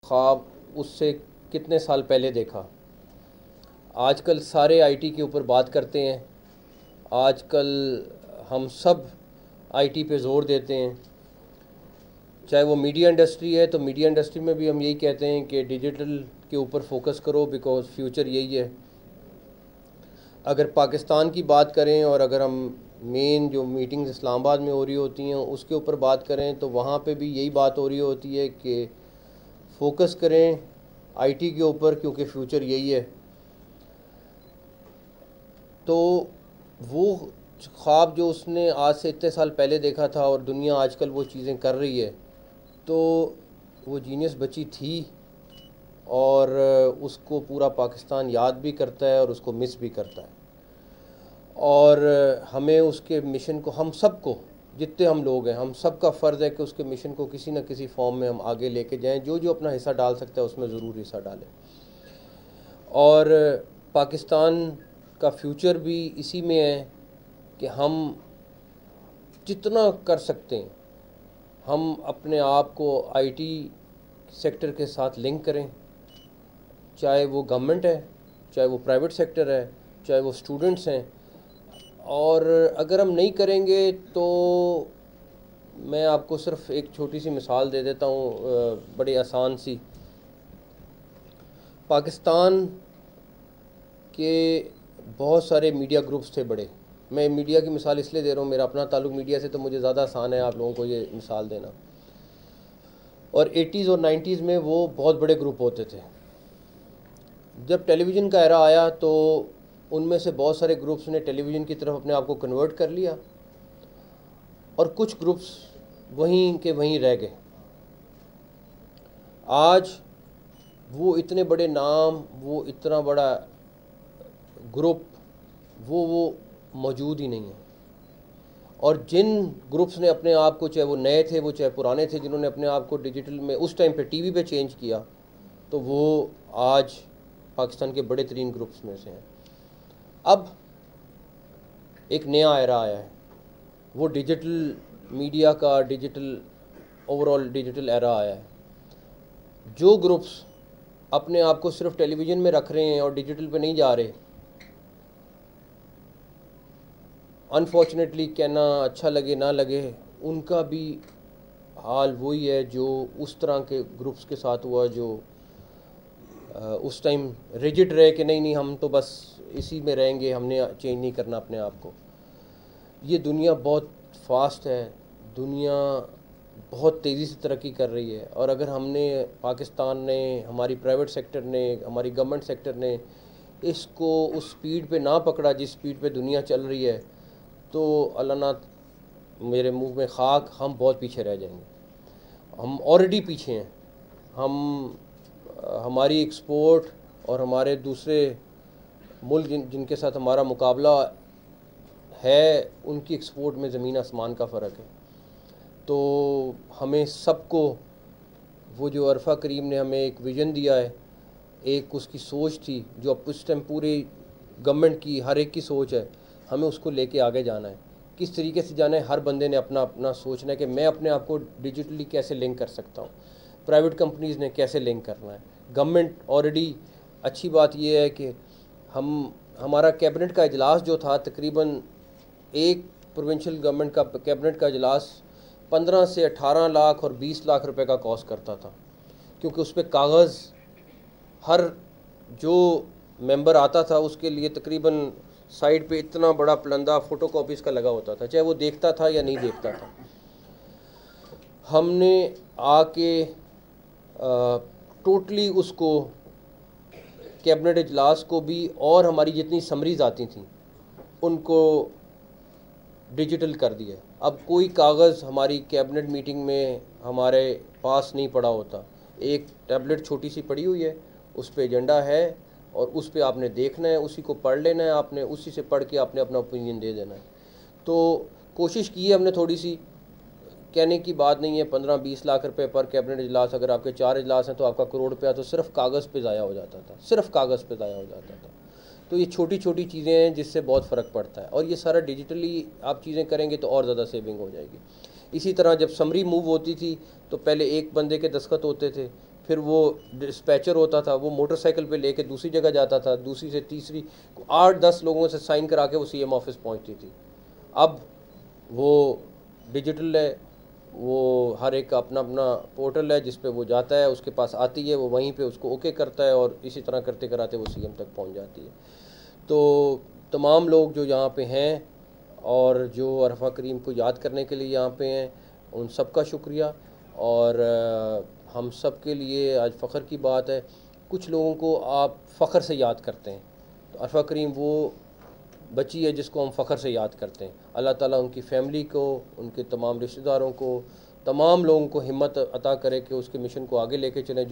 ख्वाब उससे कितने साल पहले देखा। आजकल सारे आईटी के ऊपर बात करते हैं, आजकल हम सब आईटी पे ज़ोर देते हैं। चाहे वो मीडिया इंडस्ट्री है तो मीडिया इंडस्ट्री में भी हम यही कहते हैं कि डिजिटल के ऊपर फोकस करो, बिकॉज़ फ्यूचर यही है। अगर पाकिस्तान की बात करें और अगर हम मेन जो मीटिंग्स इस्लामाबाद में हो रही होती हैं उसके ऊपर बात करें तो वहाँ पे भी यही बात हो रही होती है कि फोकस करें आईटी के ऊपर, क्योंकि फ्यूचर यही है। तो वो ख्वाब जो उसने आज से इतने साल पहले देखा था और दुनिया आजकल वो चीज़ें कर रही है, तो वो जीनियस बच्ची थी और उसको पूरा पाकिस्तान याद भी करता है और उसको मिस भी करता है। और हमें उसके मिशन को, हम सब को, जितने हम लोग हैं, हम सब का फ़र्ज़ है कि उसके मिशन को किसी न किसी फॉर्म में हम आगे लेके जाएं। जो जो अपना हिस्सा डाल सकता है उसमें ज़रूर हिस्सा डालें। और पाकिस्तान का फ्यूचर भी इसी में है कि हम जितना कर सकते हैं हम अपने आप को आईटी सेक्टर के साथ लिंक करें, चाहे वो गवर्नमेंट है, चाहे वो प्राइवेट सेक्टर है, चाहे वो स्टूडेंट्स हैं। और अगर हम नहीं करेंगे तो मैं आपको सिर्फ एक छोटी सी मिसाल दे देता हूँ, बड़ी आसान सी। पाकिस्तान के बहुत सारे मीडिया ग्रुप्स थे बड़े। मैं मीडिया की मिसाल इसलिए दे रहा हूँ, मेरा अपना ताल्लुक़ मीडिया से, तो मुझे ज़्यादा आसान है आप लोगों को ये मिसाल देना। और 80s और 90s में वो बहुत बड़े ग्रुप होते थे। जब टेलीविज़न का एरा आया तो उनमें से बहुत सारे ग्रुप्स ने टेलीविज़न की तरफ अपने आप को कन्वर्ट कर लिया और कुछ ग्रुप्स वहीं के वहीं रह गए। आज वो इतने बड़े नाम, वो इतना बड़ा ग्रुप, वो मौजूद ही नहीं है। और जिन ग्रुप्स ने अपने आप को, चाहे वो नए थे वो चाहे पुराने थे, जिन्होंने अपने आप को डिजिटल में उस टाइम पे टीवी पे चेंज किया, तो वो आज पाकिस्तान के बड़े तरीन ग्रुप्स में से हैं। अब एक नया एरा आया है, वो डिजिटल मीडिया का, डिजिटल ओवरऑल डिजिटल एरा आया है। जो ग्रुप्स अपने आप को सिर्फ टेलीविज़न में रख रहे हैं और डिजिटल पे नहीं जा रहे, अनफॉर्चुनेटली, कहना अच्छा लगे ना लगे, उनका भी हाल वही है जो उस तरह के ग्रुप्स के साथ हुआ, जो उस टाइम रिजिड रहे कि नहीं हम तो बस इसी में रहेंगे, हमने चेंज नहीं करना अपने आप को। ये दुनिया बहुत फास्ट है, दुनिया बहुत तेज़ी से तरक्की कर रही है। और अगर हमने, पाकिस्तान ने, हमारी प्राइवेट सेक्टर ने, हमारी गवर्नमेंट सेक्टर ने इसको उस स्पीड पे ना पकड़ा जिस स्पीड पे दुनिया चल रही है, तो अल्लाह ना मेरे मुंह में खाक, हम बहुत पीछे रह जाएंगे। हम ऑलरेडी पीछे हैं। हमारी एक्सपोर्ट और हमारे दूसरे मुल्क जिनके साथ हमारा मुकाबला है, उनकी एक्सपोर्ट में ज़मीन आसमान का फ़र्क है। तो हमें सबको, वो जो अरफा करीम ने हमें एक विज़न दिया है, एक उसकी सोच थी जो अब उस टाइम पूरी गवर्नमेंट की, हर एक की सोच है, हमें उसको लेके आगे जाना है। किस तरीके से जाना है, हर बंदे ने अपना अपना सोचना है कि मैं अपने आप को डिजिटली कैसे लिंक कर सकता हूँ, प्राइवेट कंपनीज़ ने कैसे लिंक करना है, गवर्नमेंट ऑलरेडी। अच्छी बात यह है कि हमारा कैबिनेट का इजलास जो था, तकरीबन एक प्रोविंशियल गवर्नमेंट का कैबिनेट का इजलास 15 से 18 लाख और 20 लाख रुपए का कॉस्ट करता था, क्योंकि उस पर कागज़, हर जो मेंबर आता था उसके लिए तकरीबन साइड पे इतना बड़ा पलंदा फ़ोटोकॉपीज़ का लगा होता था, चाहे वो देखता था या नहीं देखता था। हमने आके टोटली उसको, कैबिनेट इजलास को भी, और हमारी जितनी समरीज़ आती थी उनको डिजिटल कर दिया। अब कोई कागज़ हमारी कैबिनेट मीटिंग में हमारे पास नहीं पड़ा होता। एक टैबलेट छोटी सी पड़ी हुई है, उस पर एजेंडा है और उस पर आपने देखना है, उसी को पढ़ लेना है, आपने उसी से पढ़ के आपने अपना ओपिनियन दे देना है। तो कोशिश की है हमने थोड़ी सी, कहने की बात नहीं है। 15-20 लाख रुपए पर कैबिनेट इजलास, अगर आपके 4 इजलास हैं तो आपका करोड़ रुपया तो सिर्फ कागज़ पे ज़ाया हो जाता था, सिर्फ कागज़ पे ज़ाया हो जाता था। तो ये छोटी छोटी चीज़ें हैं जिससे बहुत फ़र्क पड़ता है, और ये सारा डिजिटली आप चीज़ें करेंगे तो और ज़्यादा सेविंग हो जाएगी। इसी तरह जब समरी मूव होती थी तो पहले एक बंदे के दस्तखत होते थे फिर वो डिस्पैचर होता था, वो मोटरसाइकिल पे लेके दूसरी जगह जाता था, दूसरी से तीसरी, 8-10 लोगों से साइन करा के वो सीएम ऑफिस पहुंचती थी। अब वो डिजिटल है, वो हर एक का अपना अपना पोर्टल है जिस पे वो जाता है, उसके पास आती है, वो वहीं पे उसको ओके करता है और इसी तरह करते कराते वो सीएम तक पहुंच जाती है। तो तमाम लोग जो यहाँ पे हैं और जो अरफा करीम को याद करने के लिए यहाँ पे हैं, उन सब का शुक्रिया। और हम सब के लिए आज फ़ख्र की बात है, कुछ लोगों को आप फ़ख्र से याद करते हैं, तो अरफा करीम वो बच्ची है जिसको हम फ़ख्र से याद करते हैं। अल्लाह ताला उनकी फ़ैमिली को, उनके तमाम रिश्तेदारों को, तमाम लोगों को हिम्मत अता करे कि उसके मिशन को आगे लेके चलें।